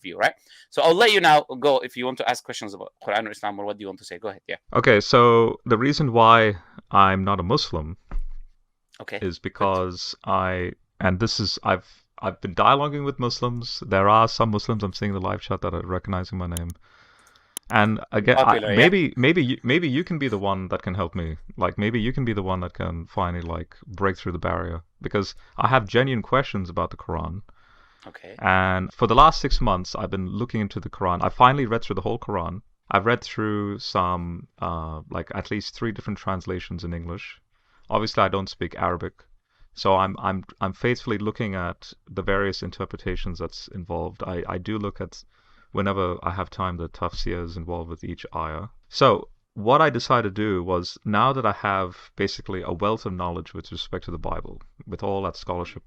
view, right? So I'll let you now go if you want to ask questions about Quran or Islam, or what do you want to say? Go ahead. Yeah. Okay, so the reason why I'm not a Muslim Okay. is Good. because I've been dialoguing with Muslims. There are some Muslims I'm seeing in the live chat that are recognizing my name. And again, Popular, yeah. maybe you can be the one that can help me. Like maybe you can be the one that can finally like break through the barrier because I have genuine questions about the Quran. Okay. And for the last 6 months, I've been looking into the Quran. I finally read through the whole Quran. I've read through some, like at least 3 different translations in English. Obviously, I don't speak Arabic, so I'm faithfully looking at the various interpretations that's involved. I do look at whenever I have time the TAFSEER is involved with each ayah. So what I decided to do was now that I have basically a wealth of knowledge with respect to the Bible, with all that scholarship,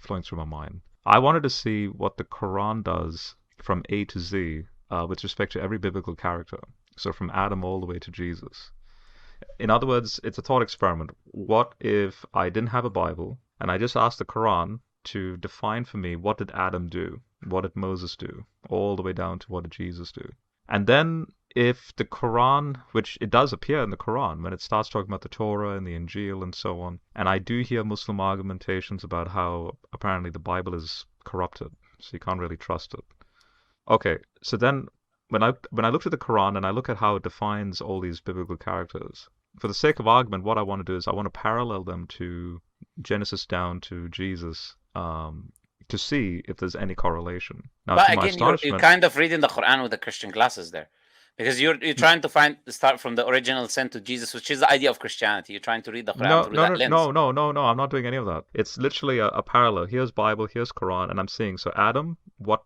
flowing through my mind, I wanted to see what the Quran does from A to Z with respect to every biblical character. So from Adam all the way to Jesus. In other words, it's a thought experiment. What if I didn't have a Bible and I just asked the Quran to define for me what did Adam do? What did Moses do? All the way down to what did Jesus do? And then if the Quran, which it does appear in the Quran when it starts talking about the Torah and the Injil and so on, and I do hear Muslim argumentations about how apparently the Bible is corrupted, so you can't really trust it. Okay, so then when I look at the Quran and I look at how it defines all these biblical characters, for the sake of argument, what I want to do is I want to parallel them to Genesis down to Jesus, to see if there's any correlation. Now, But to my again, you're astonishment, kind of reading the Quran with the Christian glasses there, because you're trying to start from the original sin to Jesus, which is the idea of Christianity. You're trying to read the Quran no, through no, that no, lens. no, no, no, no. I'm not doing any of that. It's literally a parallel. Here's Bible, here's Quran, and I'm seeing so Adam, what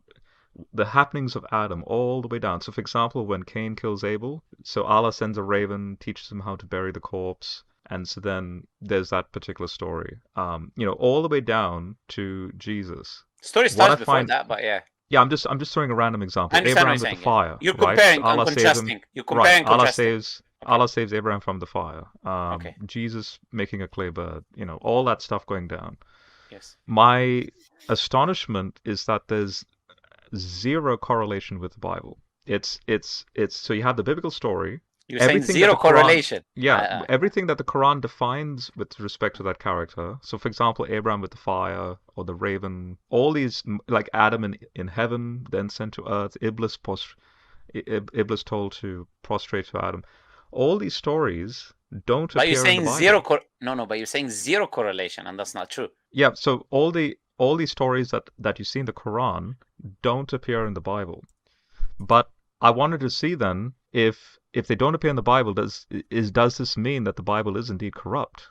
the happenings of Adam all the way down. So, for example, when Cain kills Abel, so Allah sends a raven, teaches him how to bury the corpse, and so then there's that particular story. All the way down to Jesus. Story What starts I before find, that, but yeah, yeah, I'm just throwing a random I example. understand what you're Abraham with the saying. Yeah, fire, you're right? comparing and Allah saves him. contrasting. You're Right. comparing and contrasting. Okay, Allah saves Abraham from the fire. okay, Jesus making a clay bird. All that stuff going down. yes. My astonishment is that there's zero correlation with the Bible. It's so you have the biblical story, You're saying everything that zero the Quran, correlation. yeah, everything that the Quran defines with respect to that character. So, for example, Abraham with the fire or the raven, all these like Adam in heaven, then sent to earth, Iblis told to prostrate to Adam. All these stories don't But you're appear in the saying zero Bible. no, but you're saying zero correlation, and that's not true. Yeah, so all these stories that you see in the Quran don't appear in the Bible. But I wanted to see then if they don't appear in the Bible, does this mean that the Bible is indeed corrupt?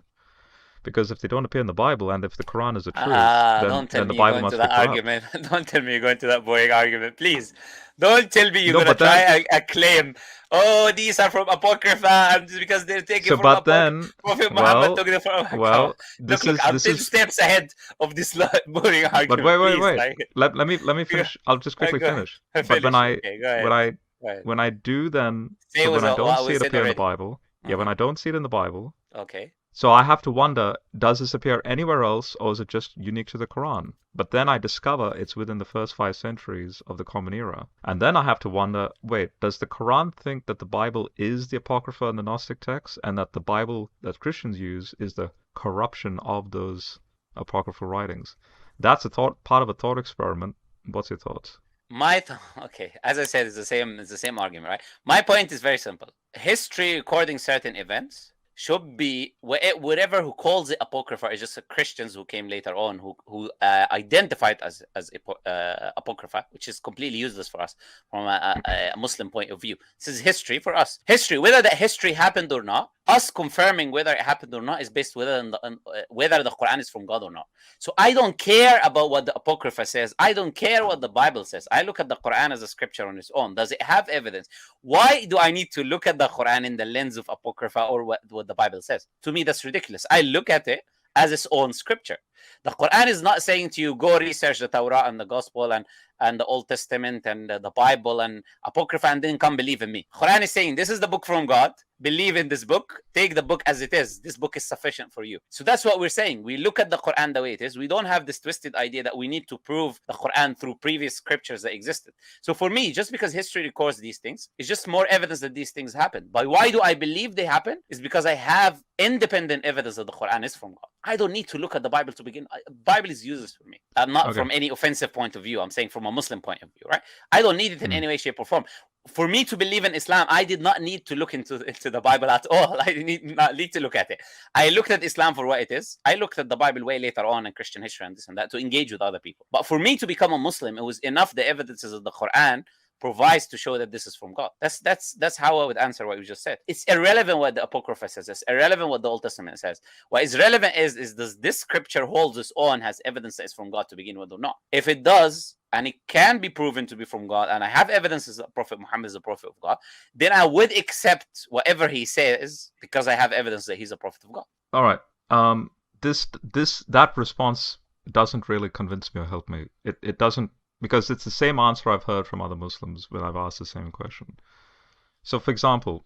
Because if they don't appear in the Bible and if the Quran is the truth, then Don't tell the me you're Bible going to must be that corrupt. argument. Don't tell me you're going to that boring argument, please. Don't tell me you're No, gonna but then try a claim. Oh, these are from Apocrypha, and just because they're taken so from but Apocrypha. then Prophet Muhammad well took them from. Come on. well Look, look, I'm this 10 is steps ahead of this boring but argument. wait. Please, like, Let me finish. I'll just quickly go ahead. finish. But Finish. Okay, go when ahead. I Go ahead. when I do then Say so it when was I don't what see was it said appear in the already. Bible, yeah, when Mm-hmm. I don't see it in the Bible, Okay. so I have to wonder, does this appear anywhere else or is it just unique to the Quran? But then I discover it's within the first 5 centuries of the Common Era. And then I have to wonder, wait, does the Quran think that the Bible is the Apocrypha and the Gnostic texts and that the Bible that Christians use is the corruption of those apocryphal writings? That's part of a thought experiment. What's your thoughts? Okay, as I said, it's the same argument, right? My point is very simple. History recording certain events should be whatever who calls it apocrypha is just Christians who came later on who identified as apocrypha, which is completely useless for us from a Muslim point of view. This is history for us. History, whether that history happened or not, us confirming whether it happened or not is based whether the Quran is from God or not. So I don't care about what the Apocrypha says. I don't care what the Bible says. I look at the Quran as a scripture on its own. Does it have evidence? Why do I need to look at the Quran in the lens of Apocrypha or what the Bible says? To me, that's ridiculous. I look at it as its own scripture. The Quran is not saying to you, go research the Torah and the Gospel and the Old Testament and the Bible and Apocrypha and then come believe in me. Quran is saying, this is the book from God. Believe in this book. Take the book as it is. This book is sufficient for you. So that's what we're saying. We look at the Quran the way it is. We don't have this twisted idea that we need to prove the Quran through previous scriptures that existed. So for me, just because history records these things, it's just more evidence that these things happen. But why do I believe they happen? Is because I have independent evidence that the Quran is from God. I don't need to look at the Bible to begin. Bible is useless for me. I'm not from any offensive point of view. I'm saying from a Muslim point of view, right? I don't need it in any way, shape, or form. For me to believe in Islam, I did not need to look into the Bible at all. I did not need to look at it. I looked at Islam for what it is. I looked at the Bible way later on in Christian history and this and that to engage with other people. But for me to become a Muslim, it was enough the evidences of the Quran provides to show that this is from God. That's how I would answer what you just said. It's irrelevant what the Apocrypha says. It's irrelevant what the Old Testament says. What is relevant is does this scripture hold its own, has evidence that it's from God to begin with or not? If it does, and it can be proven to be from God, and I have evidences that Prophet Muhammad is a prophet of God, then I would accept whatever he says because I have evidence that he's a prophet of God. All right. That response doesn't really convince me or help me. It doesn't, because it's the same answer I've heard from other Muslims when I've asked the same question. So, for example,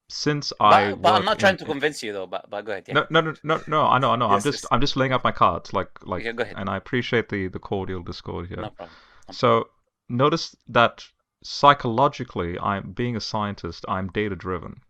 since But I'm not trying to convince you though. But go ahead. Yeah. No. I know. Yes, I'm just laying out my cards, like. Yeah, go ahead. And I appreciate the cordial discord here. No problem. So notice that psychologically, being a scientist, I'm data driven.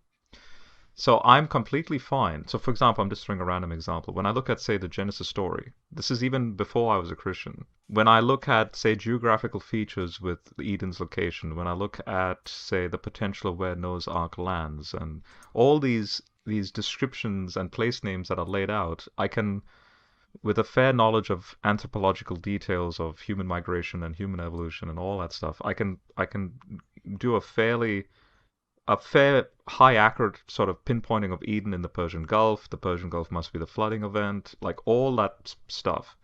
So I'm completely fine. So, for example, I'm just throwing a random example. When I look at, say, the Genesis story, this is even before I was a Christian. When I look at, say, geographical features with Eden's location, when I look at, say, the potential of where Noah's Ark lands, and all these descriptions and place names that are laid out, I can, with a fair knowledge of anthropological details of human migration and human evolution and all that stuff, I can do a fair, high accurate sort of pinpointing of Eden in the Persian Gulf. The Persian Gulf must be the flooding event, like all that stuff.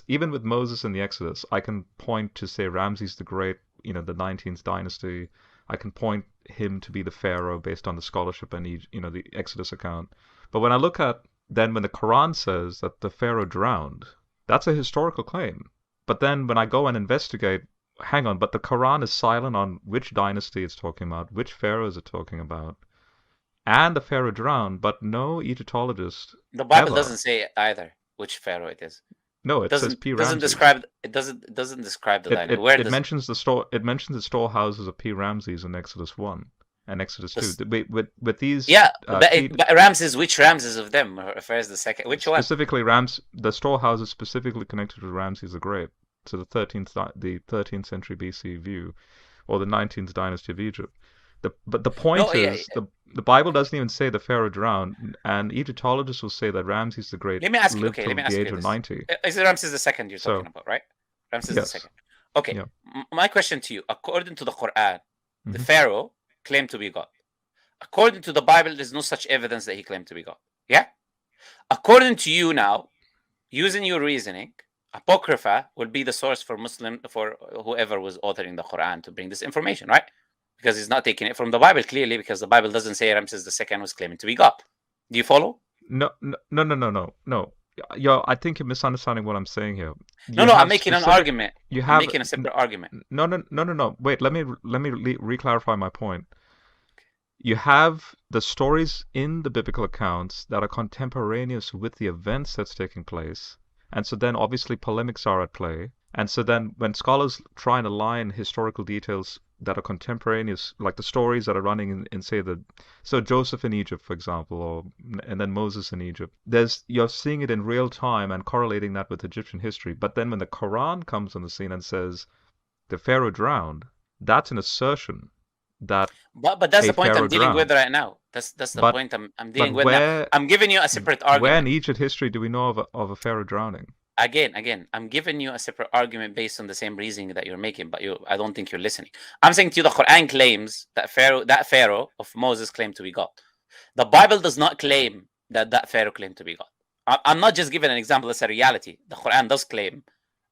Even with Moses and the Exodus, I can point to, say, Ramses the Great, the 19th dynasty. I can point him to be the pharaoh based on the scholarship and, the Exodus account. But when I look at, then when the Quran says that the pharaoh drowned, that's a historical claim. But then when I go and investigate, hang on, but the Quran is silent on which dynasty it's talking about, which pharaoh is it talking about, and the pharaoh drowned, but no Egyptologist. The Bible doesn't say either which pharaoh it is. No, it says P. Ramses. It doesn't describe the line. It mentions the storehouses of P. Ramses in Exodus 1 and Exodus 2. With these. Yeah, but Ramses, which Ramses of them refers the second? Which one? Specifically, the storehouses specifically connected with Ramses the Great. To the 13th century BC view, or the 19th dynasty of Egypt. But the point is, the Bible doesn't even say the pharaoh drowned, and Egyptologists will say that Ramses the Great lived till the age of 90. Is it Ramses the Second you're talking about, right? Ramses the Second. Okay. Yeah. My question to you: according to the Quran, the pharaoh claimed to be God. According to the Bible, there's no such evidence that he claimed to be God. Yeah. According to you now, using your reasoning, Apocrypha will be the source for whoever was authoring the Quran to bring this information, right? Because he's not taking it from the Bible, clearly, because the Bible doesn't say Ramses II was claiming to be God. Do you follow? No. I think you're misunderstanding what I'm saying here. I'm making an argument. I'm making a separate argument. No. Wait, let me re-clarify my point. You have the stories in the biblical accounts that are contemporaneous with the events that's taking place. And so then obviously polemics are at play. And so then when scholars try and align historical details that are contemporaneous, like the stories that are running in say, so Joseph in Egypt, for example, and then Moses in Egypt, you're seeing it in real time and correlating that with Egyptian history. But then when the Quran comes on the scene and says the pharaoh drowned, that's an assertion that. But that's the point I'm dealing with right now. That's the point I'm dealing with now. I'm giving you a separate argument. Where in Egypt history do we know of a pharaoh drowning? Again, I'm giving you a separate argument based on the same reasoning that you're making, but I don't think you're listening. I'm saying to you, the Quran claims that pharaoh of Moses claimed to be God. The Bible does not claim that pharaoh claimed to be God. I'm not just giving an example. It's a reality. The Quran does claim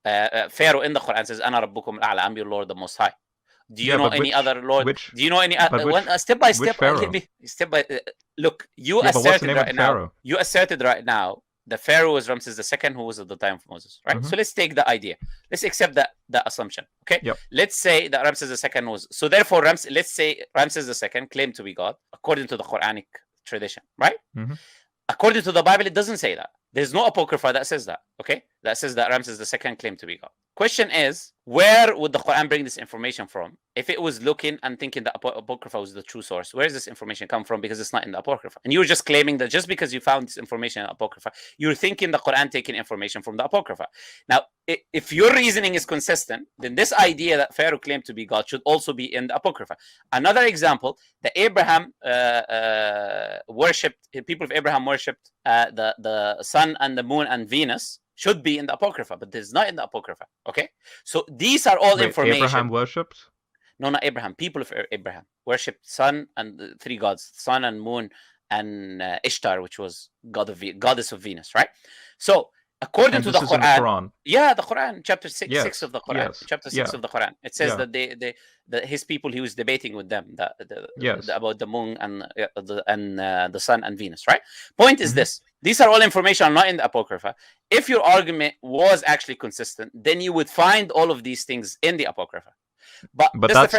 pharaoh in the Quran says, "Ana rabbukum al-a'la," I'm your Lord, the Most High. Do you know any other Lord? Do you know any other? Step by step. Look, you asserted right now. You asserted right now the Pharaoh was Ramses II, who was at the time of Moses, right? So let's take the idea. Let's accept that assumption, okay? Yep. Let's say that Ramses II was, so therefore, let's say Ramses II claimed to be God according to the Quranic tradition, right? According to the Bible, it doesn't say that. There's no apocrypha that says that, okay? That says that Ramses II claimed to be God. Question is, where would the Quran bring this information from? If it was looking and thinking that apocrypha was the true source, where does this information come from? Because it's not in the apocrypha. And you were just claiming that just because you found this information in the apocrypha, you're thinking the Quran taking information from the apocrypha. Now, if your reasoning is consistent, then this idea that Pharaoh claimed to be God should also be in the apocrypha. Another example, the Abraham worshipped, people of Abraham worshipped the sun and the moon and Venus, should be in the apocrypha, but it's not in the apocrypha. Okay, so these are all information. Abraham worshipped? No, not Abraham. People of Abraham worshipped sun and the three gods, sun and moon, and Ishtar, which was goddess of Venus, right? So according to the Quran, yeah, the Quran, chapter 6 of the Quran, chapter 6 of the Quran, it says that his people, he was debating with them about the moon and the sun and Venus, right? Point is this: these are all information not in the apocrypha. If your argument was actually consistent, then you would find all of these things in the apocrypha. But that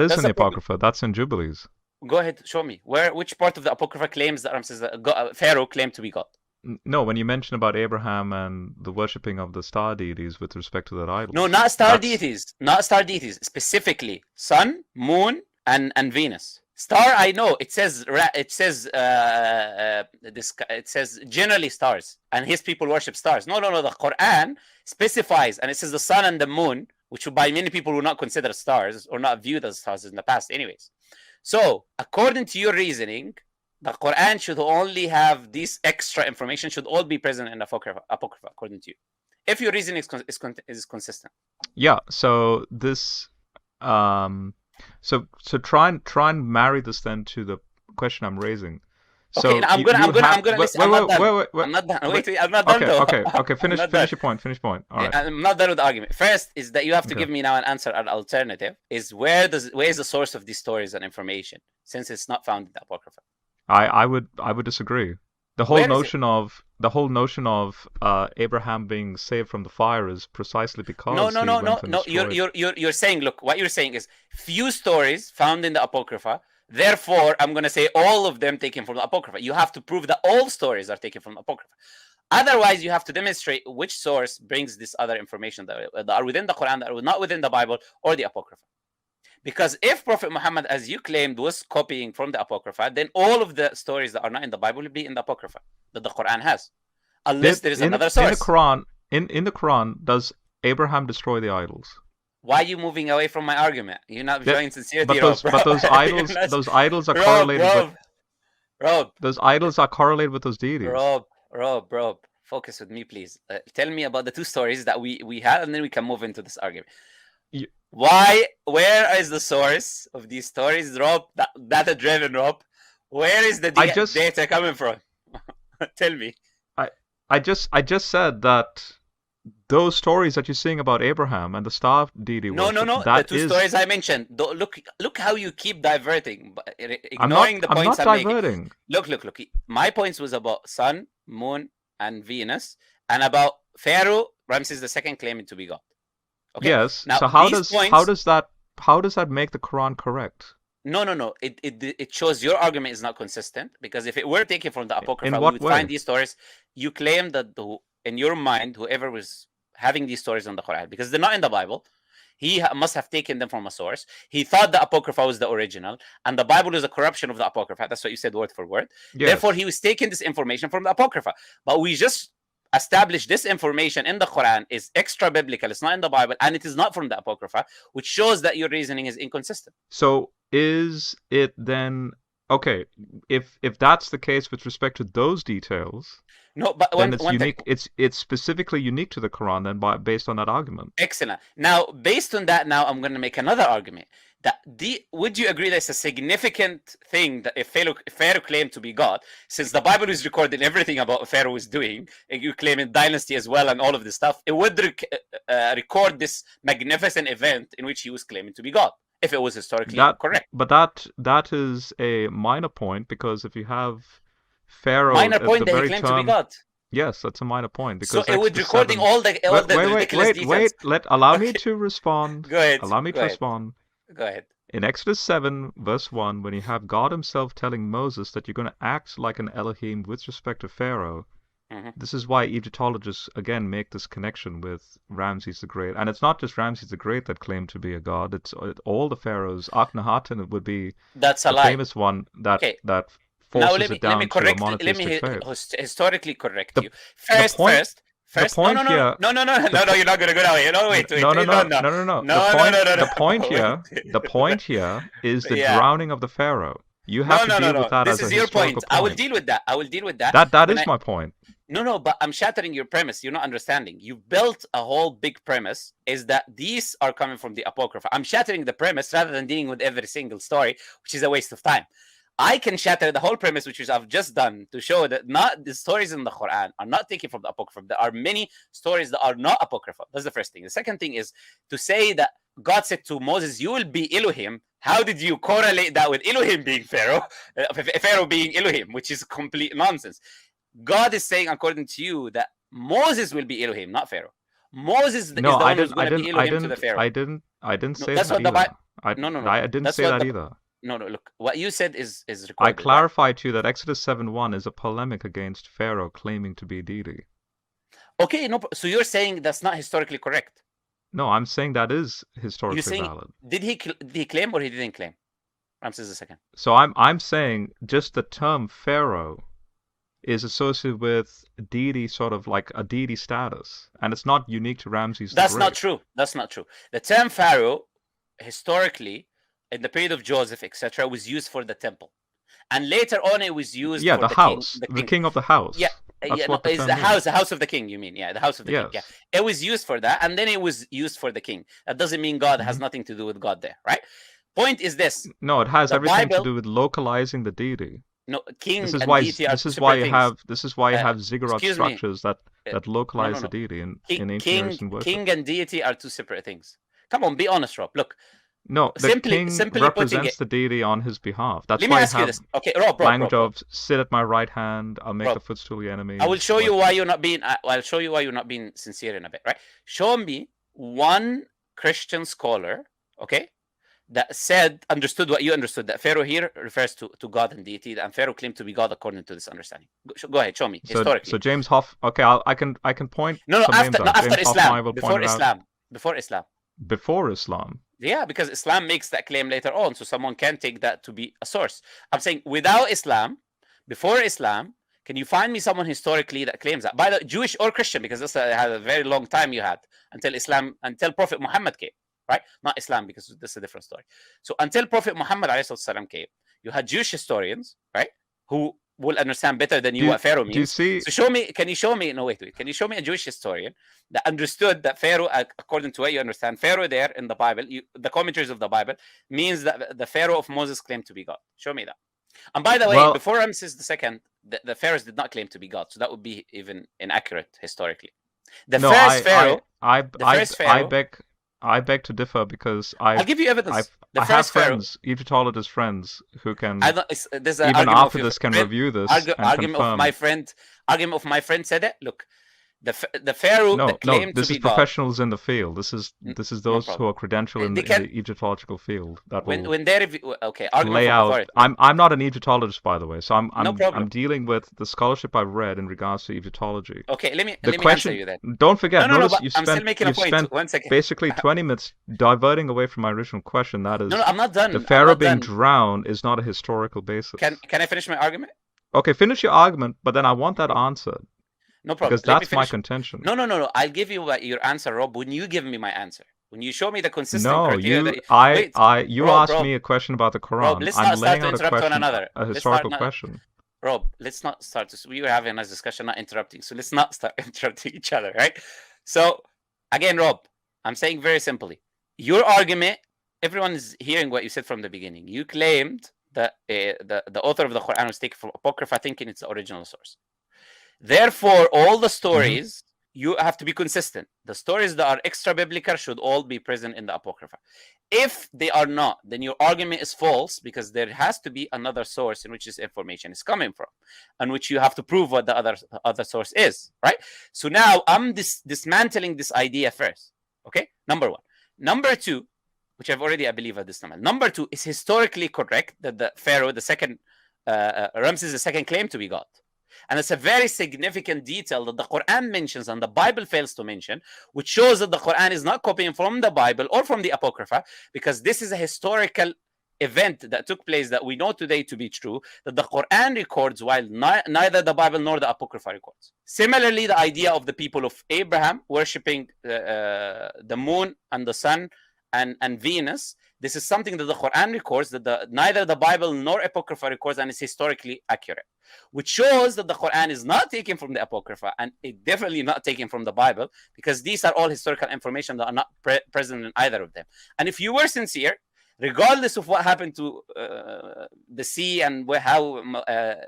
is in the apocrypha. That's in Jubilees. Go ahead, show me which part of the apocrypha claims that Ramses Pharaoh claimed to be God. No, when you mention about Abraham and the worshipping of the star deities with respect to their idols. No, not star deities. Not star deities. Specifically, sun, moon, and Venus. Star, I know. It says generally stars, and his people worship stars. No. The Quran specifies, and it says the sun and the moon, which by many people were not considered stars or not viewed as stars in the past, anyways. So, according to your reasoning, the Quran should only have this extra information, should all be present in the apocrypha, according to you. If your reasoning is consistent. Yeah, so this so try and marry this then to the question I'm raising. So okay, I'm gonna listen. I'm not done. Wait, I'm not done though. Okay. Finish your point. All right. I'm not done with the argument. First is that you have to give me now an answer. An alternative is where is the source of these stories and information, since it's not found in the apocrypha. I would disagree. The whole notion of Abraham being saved from the fire is precisely because no. You're saying, look, what you're saying is few stories found in the apocrypha. Therefore, I'm going to say all of them taken from the apocrypha. You have to prove that all stories are taken from the apocrypha. Otherwise, you have to demonstrate which source brings this other information that are within the Quran, that are not within the Bible or the apocrypha. Because if Prophet Muhammad, as you claimed, was copying from the apocrypha, then all of the stories that are not in the Bible will be in the apocrypha that the Quran has, unless there is another source. In the Quran, does Abraham destroy the idols? Why are you moving away from my argument? You're not showing sincerity. But those idols are correlated. Rob, those idols are correlated with those deities. Rob, focus with me, please. Tell me about the two stories that we had, and then we can move into this argument. Where is the source of these stories, Rob? Data-driven, Rob. Where is the data coming from? Tell me. I just said that those stories that you're seeing about Abraham and the star deity. No. The two stories I mentioned. Look how you keep diverting, ignoring the points I'm making. Look. My points was about sun, moon, and Venus, and about Pharaoh, Ramses II claiming to be God. Okay? Yes. Now, so how does that make the Quran correct? No. It shows your argument is not consistent, because if it were taken from the apocrypha, we would find these stories. You claim that in your mind, whoever was having these stories in the Quran, because they're not in the Bible, he must have taken them from a source. He thought the apocrypha was the original, and the Bible is a corruption of the apocrypha. That's what you said word for word. Yes. Therefore, he was taking this information from the apocrypha. But we just established this information in the Quran is extra biblical. It's not in the Bible, and it is not from the apocrypha, which shows that your reasoning is inconsistent. So is it then okay? If that's the case with respect to those details, no, but then it's unique. It's specifically unique to the Quran then, based on that argument. Excellent. Now, based on that, I'm going to make another argument. Would you agree that it's a significant thing that if Pharaoh claimed to be God, since the Bible is recording everything about what Pharaoh was doing, and you claim in dynasty as well and all of this stuff, it would record this magnificent event in which he was claiming to be God, if it was historically correct. But that is a minor point, because if you have Pharaoh, minor point that he claimed to be God. Yes, that's a minor point So because it would Exodus recording 7. all the ridiculous details. Allow me Okay, to respond. go ahead. Allow me Go to ahead. respond. Go ahead. In Exodus 7, verse 1, when you have God himself telling Moses that you're going to act like an Elohim with respect to Pharaoh, Hmm. this is why Egyptologists, again, make this connection with Ramses the Great. And it's not just Ramses the Great that claimed to be a god, it's all the pharaohs. Akhenaten would be That's a the lie. famous one that Okay. that Now forces it let me down to a correct monotheistic faith. historically correct The you. the First, point first, the first. No, point no, no, here no, no, no, no, the no, no. po- You're not gonna go that way. No, wait, wait, no no wait. No, no no, no no no no, no, no, no, the point no. Wait. here the point here is the Yeah. drowning of the pharaoh. You have No, to no, no, deal with no. that This as a is your historical point. I will point. deal with that. I will deal with that. That When is my point. No, but I'm shattering your premise. You're not understanding. You built a whole big premise is that these are coming from the Apocrypha. I'm shattering the premise rather than dealing with every single story, which is a waste of time. I can shatter the whole premise, which is I've just done, to show that not the stories in the Quran are not taken from the Apocrypha. There are many stories that are not Apocrypha. That's the first thing. The second thing is to say that God said to Moses, "You will be Elohim." How did you correlate that with Elohim being Pharaoh, Pharaoh being Elohim, which is complete nonsense? God is saying, according to you, that Moses will be Elohim, not Pharaoh. Moses is the No, one who's going to be Elohim to the Pharaoh. I didn't No, say that's that what the either. Bible. No, no, no. I didn't That's say what that the. either. No, no. Look, what you said is I recorded. Right? clarified to you that Exodus 7:1 is a polemic against Pharaoh claiming to be deity. Okay, no. So you're saying that's not historically correct? No, I'm saying that is You're historically saying valid. did he claim or he didn't claim? Ramses II. So I'm saying just the term Pharaoh is associated with deity, sort of like a deity status, and it's not unique to Ramses the That's Great. not true. That's not true. The term Pharaoh, historically, in the period of Joseph, etc., was used for the temple, and later on it was used Yeah, for the the house, king. the king of the house. Yeah, That's yeah. No, what the is term the means. house of the king? You mean? Yeah, the house of the king. Yeah, Yes. it was used for that, and then it was used for the king. That doesn't mean God has nothing to do with God there, right? Point is this: No, it has the everything to Bible. do with localizing the deity. No, king This is and why deity are this two is why separate you things. have this is why you have ziggurat Excuse me. structures that No, localize no, the no. deity in ancient Near Eastern worship. King and deity are two separate things. Come on, be honest, Rob. Look, No, the king simply putting represents it. the deity on his behalf. That's Let me why you ask you have this. Okay, Rob, language of sit at my right hand, I'll make Rob, the footstool your enemy. I will show you why you're not being. I'll show you why you're not being sincere in a bit, right? Show me one Christian scholar, okay, that understood what you understood, that Pharaoh here refers to God and deity, and Pharaoh claimed to be God according to this understanding. Go ahead, show me historically. So James Hoff. Okay, I can point. No, some names out. after James Islam, Hoffmeier before Islam, before Islam. Yeah, because Islam makes that claim later on, so someone can take that to be a source. I'm saying without Islam, before Islam, can you find me someone historically that claims that? By the Jewish or Christian, because this had a very long time you had until Islam, until Prophet Muhammad came, right? Not Islam, because this is a different story. So until Prophet Muhammad ﷺ came, you had Jewish historians, right, who will understand better than you what Pharaoh means. Do you see? So show me. Can you show me? No, wait. Can you show me a Jewish historian that understood that Pharaoh, according to what you understand, Pharaoh there in the Bible, the commentaries of the Bible, means that the Pharaoh of Moses claimed to be God. Show me that. And by the way, before Ramses II, the pharaohs did not claim to be God, so that would be even inaccurate historically. The first Pharaoh. I beg to differ because I'll give you evidence. I have friends, Egyptologist friends, who can even after this can review this and argument confirm. Argument of my friend said it. Look, the Pharaoh that claimed this to be is professionals in the field. This is those who are credentialed in the Egyptological field that will when they review. Okay, argument lay from out. authority. I'm not an Egyptologist, by the way, so I'm dealing with the scholarship I've read in regards to Egyptology. Okay, let me answer you that. Don't forget. No, notice but I'm still making a point. spent 1 second. basically 20 minutes diverting away from my original question. That is, no, I'm not done. The Pharaoh being drowned is not a historical basis. Can I finish my argument? Okay, finish your argument, but then I want that answered. No problem. Because that's my contention. No. I'll give you your answer, Rob, when you give me my answer. When you show me the consistent criteria. You asked me a question about the Quran. Rob, let's not start to interrupt one another. A historical question. Rob, let's not start to. We were having a nice discussion, not interrupting. So let's not start interrupting each other, right? So, again, Rob, I'm saying very simply, your argument, everyone is hearing what you said from the beginning. You claimed that the author of the Quran was taken from Apocrypha, thinking it's the original source. Therefore, all the stories, you have to be consistent. The stories that are extra biblical should all be present in the Apocrypha. If they are not, then your argument is false, because there has to be another source in which this information is coming from, and which you have to prove what the other source is, right? So now I'm dismantling this idea first. Okay, number one. Number two, which I've already, I believe, at this time. Number two, is historically correct that the Pharaoh, the second, Ramses the second, claimed to be God. And it's a very significant detail that the Quran mentions and the Bible fails to mention, which shows that the Quran is not copying from the Bible or from the Apocrypha, because this is a historical event that took place that we know today to be true, that the Quran records, while neither the Bible nor the Apocrypha records. Similarly, the idea of the people of Abraham worshipping the moon and the sun and Venus, this is something that the Quran records, that neither the Bible nor Apocrypha records, and it's historically accurate, which shows that the Quran is not taken from the Apocrypha, and it definitely not taken from the Bible, because these are all historical information that are not present in either of them. And if you were sincere, regardless of what happened to the sea and how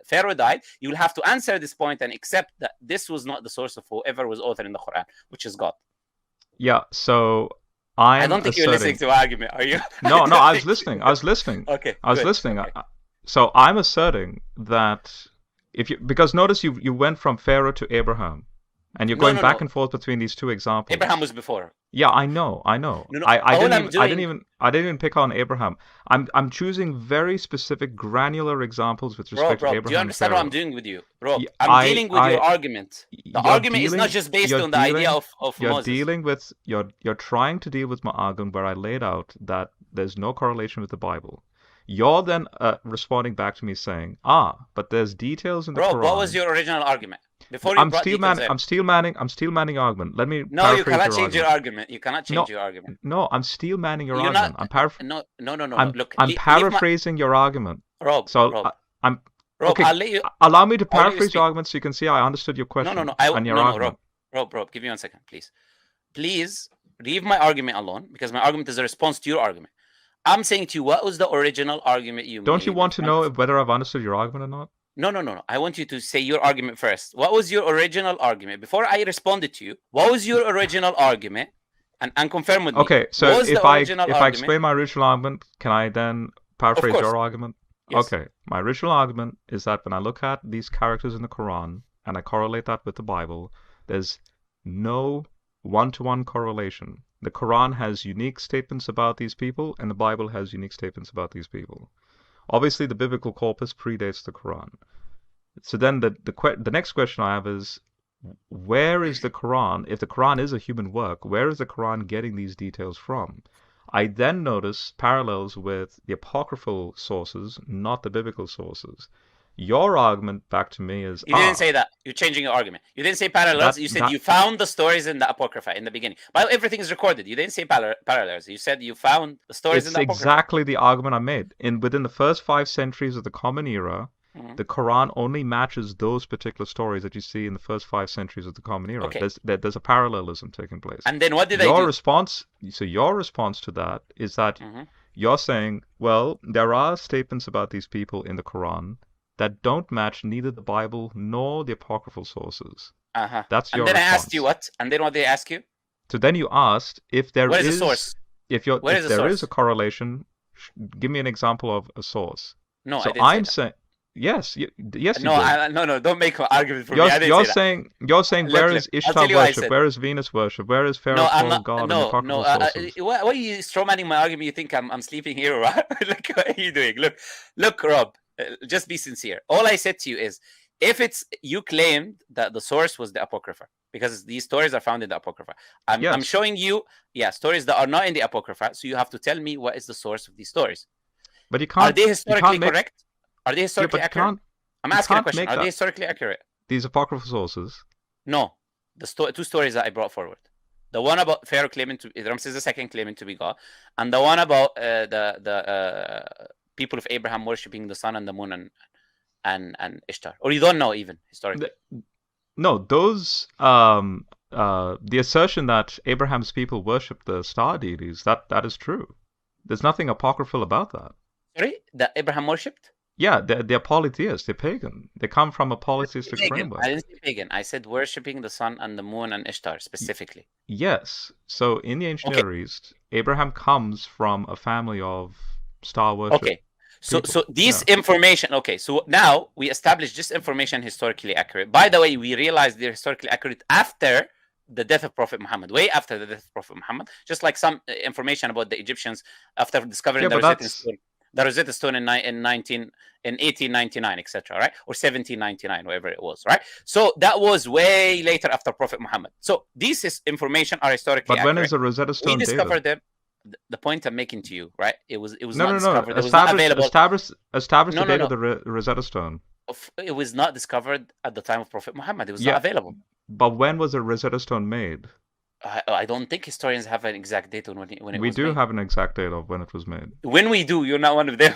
Pharaoh died, you will have to answer this point and accept that this was not the source of whoever was authoring the Quran, which is God. Yeah, so I don't think you're listening to argument, are you? No, I was listening. Okay. I was listening. Okay. So I'm asserting that because notice you went from Pharaoh to Abraham, and you're going back and forth between these two examples. Abraham was before. Yeah, I know. I didn't even pick on Abraham. I'm choosing very specific granular examples with respect to Abraham. Do you understand what I'm doing with you, Rob? I'm dealing with your argument. The argument is not just based on the idea of Moses. You're trying to deal with my argument where I laid out that there's no correlation with the Bible. You're then responding back to me saying, but there's details in the Quran. Rob, what was your original argument? I'm steel manning your argument. Let me No, you cannot change your argument. You cannot change your argument. No, I'm steel manning your argument. No. Look, I'm paraphrasing your argument. Rob, I'm Rob, okay. I'll let you. Allow me to paraphrase your argument so you can see I understood your question. Rob, give me 1 second, please. Please leave my argument alone, because my argument is a response to your argument. I'm saying to you, what was the original argument you made? Don't you want to know whether I've understood your argument or not? No. I want you to say your argument first. What was your original argument? Before I responded to you, what was your original argument? And confirm with me. Okay, so if I explain my original argument, can I then paraphrase your argument? Yes. Okay, my original argument is that when I look at these characters in the Quran and I correlate that with the Bible, there's no one-to-one correlation. The Quran has unique statements about these people, and the Bible has unique statements about these people. Obviously, the biblical corpus predates the Quran. So then the next question I have is, where is the Quran? If the Quran is a human work, where is the Quran getting these details from? I then notice parallels with the apocryphal sources, not the biblical sources. Your argument back to me is... You didn't say that. You're changing your argument. You didn't say parallels. You said you found the stories in the Apocrypha in the beginning. While everything is recorded, you didn't say parallels. You said you found the stories in the Apocrypha. It's exactly the argument I made. Within the first 5 centuries of the Common Era, the Quran only matches those particular stories that you see in the first 5 centuries of the Common Era. Okay. There's a parallelism taking place. And then what did they do? Your response to that is that you're saying, well, there are statements about these people in the Quran that don't match neither the Bible nor the apocryphal sources. That's your response. And then I asked you what? And then what did I ask you? So then you asked if there is a source. If there is a correlation, give me an example of a source. No, so I didn't say that. Yes, you did. No, don't make an argument for me. You're saying where is Ishtar worship? Where is Venus worship? Where is Pharaoh called God in the apocryphal sources? Why are you strawmanning my argument? You think I'm sleeping here, right? Look, what are you doing? Look, Rob. Just be sincere. All I said to you is, if you claimed that the source was the Apocrypha, because these stories are found in the Apocrypha. I'm showing you, stories that are not in the Apocrypha, so you have to tell me what is the source of these stories. But you can't. Are they historically correct? Are they historically accurate? I'm asking a question. Are they historically accurate? These apocryphal sources? No. The 2 stories that I brought forward. The one about Pharaoh Ramses II claiming to be God, and the one about the people of Abraham worshipping the sun and the moon and Ishtar. Or you don't know even historically? No, those the assertion that Abraham's people worship the star deities, that is true. There's nothing apocryphal about that. Sorry, that Abraham worshipped? Yeah, they're polytheists. They're pagan. They come from a polytheistic Pagan. framework. I didn't say pagan. I said worshipping the sun and the moon and Ishtar specifically. Yes. So in the ancient Okay. Near East, Abraham comes from a family of star worship. Okay. So people. this information, okay, so now we established this information historically accurate. By the way, we realized they're historically accurate after the death of Prophet Muhammad, way after the death of Prophet Muhammad, just like some information about the Egyptians after discovering the Rosetta Stone in 1899, etc., right? Or 1799, whatever it was, right? So that was way later after Prophet Muhammad. So these information are historically accurate. But when is the Rosetta Stone dated? We discovered them. The point I'm making to you, right? It was no, not discovered. No. It was not available. Established No, the date of the Rosetta Stone. It was not discovered at the time of Prophet Muhammad. It was not available. But when was the Rosetta Stone made? I don't think historians have an exact date when it was made. We do have an exact date of when it was made. When we do, you're not one of them.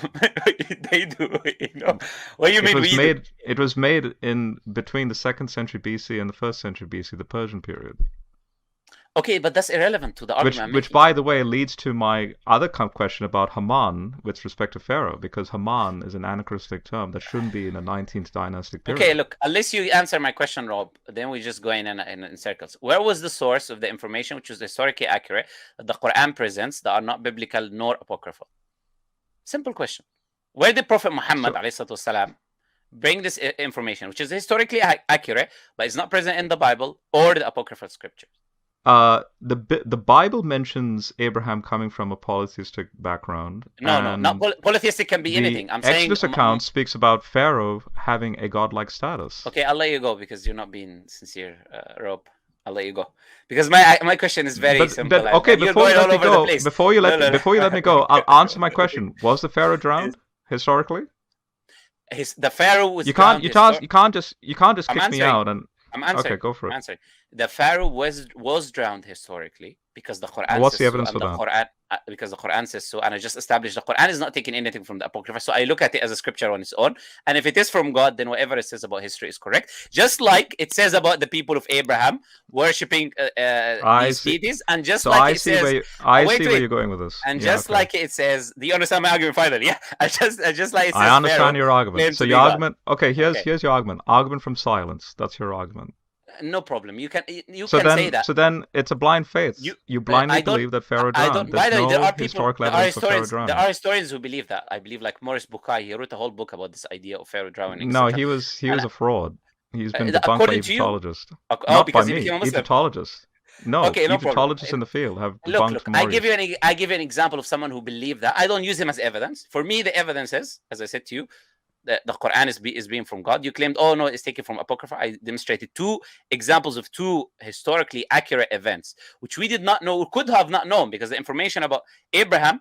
They do. You know? What do you mean? It was made in between the 2nd century BC and the 1st century BC, the Persian period. Okay, but that's irrelevant to the argument. Which, by the way, leads to my other question about Haman with respect to Pharaoh, because Haman is an anachronistic term that shouldn't be in the 19th dynastic period. Okay, look, unless you answer my question, Rob, then we just go in circles. Where was the source of the information which was historically accurate that the Quran presents that are not biblical nor apocryphal? Simple question. Where did Prophet Muhammad والسلام, bring this information, which is historically accurate, but is not present in the Bible or the apocryphal scriptures? The Bible mentions Abraham coming from a polytheistic background. No, not polytheistic can be anything. I'm saying Exodus account speaks about Pharaoh having a godlike status. Okay, I'll let you go because you're not being sincere, Rob. I'll let you go because my question is very simple. Okay, before you let me go, I'll answer my question. Was the Pharaoh drowned historically? The Pharaoh was. You can't just kick me out and. I'm answering. Okay, go for it. I'm answering. The Pharaoh was drowned historically because the Quran. What's the evidence for that? Because the Quran says so, and I just established the Quran is not taking anything from the Apocrypha. So I look at it as a scripture on its own, and if it is from God, then whatever it says about history is correct. Just like it says about the people of Abraham worshipping these deities, and just like it says, where you're going with this. And just like it says, do you understand my argument? Finally, yeah. I just like it says. I understand your argument. So your argument. Okay, here's your argument. Argument from silence. That's your argument. No problem. You can say that. So then it's a blind faith. You blindly believe that Pharaoh drowned. By the way, there are historical evidence for Pharaoh drowning. There are historians who believe that. I believe like Morris Bukai, he wrote a whole book about this idea of Pharaoh drowning. No, he was a fraud. He's been debunked by Egyptologists. Not by me. Egyptologists. No, okay, no Egyptologists in the field have debunked. Look. I give you an example of someone who believed that. I don't use him as evidence. For me, the evidence is, as I said to you, the Quran is being from God. You claimed, oh no, it's taken from Apocrypha. I demonstrated 2 examples of 2 historically accurate events, which we did not know, or could have not known, because the information about Abraham,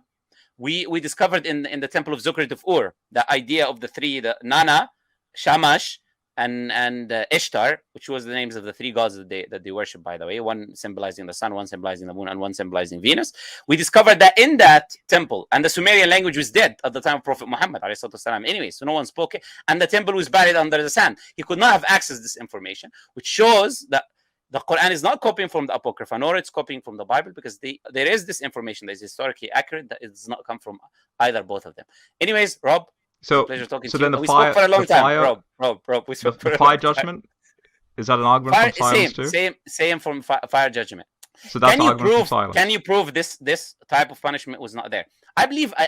we discovered in the temple of Zukrit of Ur, the idea of the 3, the Nana, Shamash, and Ishtar, which was the names of the 3 gods that they worship, by the way, one symbolizing the sun, one symbolizing the moon, and one symbolizing Venus. We discovered that in that temple, and the Sumerian language was dead at the time of Prophet Muhammad anyway, so no one spoke it, and the temple was buried under the sand. He could not have accessed this information, which shows that the Quran is not copying from the Apocrypha, nor it's copying from the Bible, because there is this information that is historically accurate that it does not come from either both of them. Anyways, Rob, so pleasure talking so to then you. the We fire, spoke for a long time, Rob. We spoke the fire judgment. Is that an argument from silence too? Same from fire judgment. So that's an argument from silence. Can you prove this type of punishment was not there? I believe I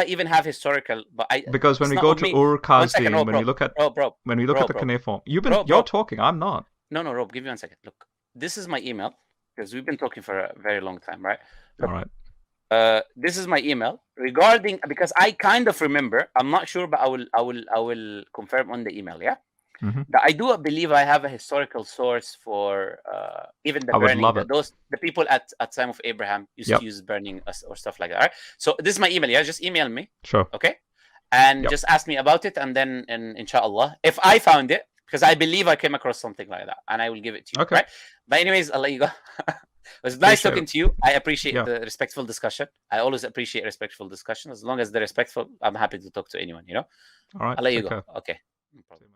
even have historical, but because when we go to Ur-Kasdim, when we look at the cuneiform, you're talking. I'm not. No, Rob, give me 1 second. Look, this is my email because we've been talking for a very long time, right? Look, all right. This is my email regarding, because I kind of remember. I'm not sure, but I will confirm on the email. Yeah. Mm-hmm. That I do believe I have a historical source for even the burning. The people at time of Abraham used to use burning or stuff like that. Right? So this is my email. Yeah, just email me. Sure. Okay. And just ask me about it, and then inshallah, if I found it, because I believe I came across something like that, and I will give it to you. Okay. Right? But anyways, I'll let you go. It was nice talking to you. I appreciate the respectful discussion. I always appreciate respectful discussion. As long as they're respectful, I'm happy to talk to anyone, you know? All right. I'll let you go. Okay. No problem.